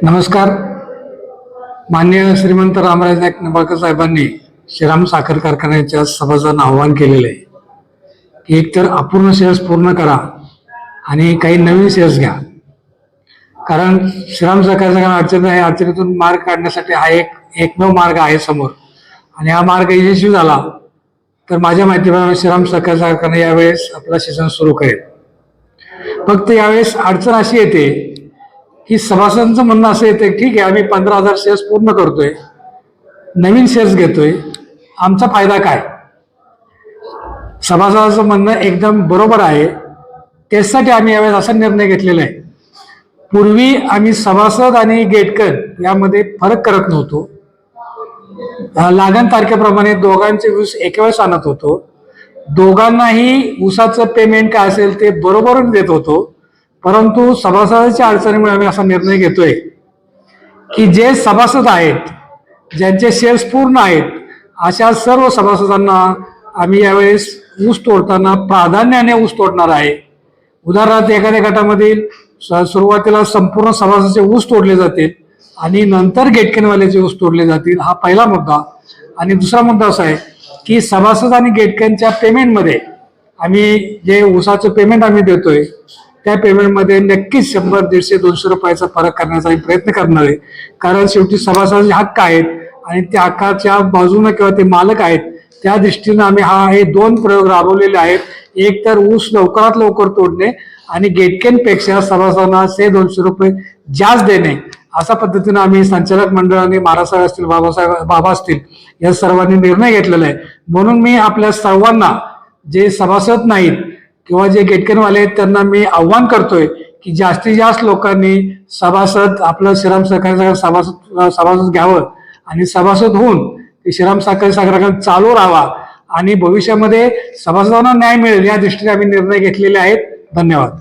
नमस्कार. माननीय श्रीमंत रामराज नाईक निंबाळकर साहेबांनी श्रीराम साखर कारखान्याच्या सभासदांना आवाहन केलेलं आहे की एकतर अपूर्ण शेअर्स पूर्ण करा आणि काही नवीन शेअर्स घ्या. कारण श्रीराम साखर कारखाना अडचण आहे, अडचणीतून मार्ग काढण्यासाठी हा एकमेव मार्ग आहे समोर, आणि हा मार्ग यशस्वी झाला तर माझ्या माहितीप्रमाणे श्रीराम साखर कारखाना यावेळेस आपला सीझन सुरू करेल. फक्त यावेळेस अडचण अशी येते की सभासदांचं म्हणणं असं येतं, ठीक आहे आम्ही 15,000 शेअर्स पूर्ण करतोय, नवीन शेअर्स घेतोय, आमचा फायदा काय. सभासदांचं म्हणणं एकदम बरोबर आहे. त्यासाठी आम्ही यावेळेस असा निर्णय घेतलेला आहे. पूर्वी आम्ही सभासद आणि गेटकन यामध्ये फरक करत नव्हतो. लागण तारखेप्रमाणे दोघांचे ऊस एका वेळेस आणत होतो. दोघांनाही ऊसाचं पेमेंट काय असेल ते बरोबर देत होतो. परंतु सभासदांच्या अडचणीमुळे आम्ही असा निर्णय घेतोय की जे सभासद आहेत, ज्यांचे शेअर्स पूर्ण आहेत, अशा सर्व सभासदांना आम्ही यावेळेस ऊस तोडताना प्राधान्याने ऊस तोडणार आहे. उदाहरणार्थ एखाद्या गटामधील सुरुवातीला संपूर्ण सभासदाचे ऊस तोडले जातील आणि नंतर गेटकेनवाल्याचे ऊस तोडले जातील, हा पहिला मुद्दा. आणि दुसरा मुद्दा असा आहे की सभासद आणि गेटकेनच्या पेमेंटमध्ये आम्ही जे ऊसाचं पेमेंट आम्ही देतोय त्या पेमेंटमध्ये नक्कीच 100, 150, 200 रुपयाचा फरक करण्याचा प्रयत्न करणार आहे. कारण शेवटी सभासदांचे हक्क आहेत आणि त्या हक्काच्या बाजूने किंवा ते मालक आहेत, त्या दृष्टीनं आम्ही हे दोन प्रयोग राबवलेले आहेत. एक तर ऊस लवकरात लवकर तोडणे आणि गेटकेनपेक्षा सभासदांना 100-200 रुपये जास्त देणे, अशा पद्धतीनं आम्ही संचालक मंडळाने महाराजसाहेब असतील, बाबा असतील, या सर्वांनी निर्णय घेतलेला आहे. म्हणून मी आपल्या सर्वांना, जे सभासद नाहीत किंवा जे गेटकेनवाले आहेत, त्यांना मी आव्हान करतोय की जास्तीत जास्त लोकांनी सभासद आपलं श्रीराम साखर सभासद घ्यावं आणि सभासद होऊन श्रीराम साखर कारखाना चालू राहावा आणि भविष्यामध्ये सभासदांना न्याय मिळेल या दृष्टीने आम्ही निर्णय घेतलेले आहेत. धन्यवाद.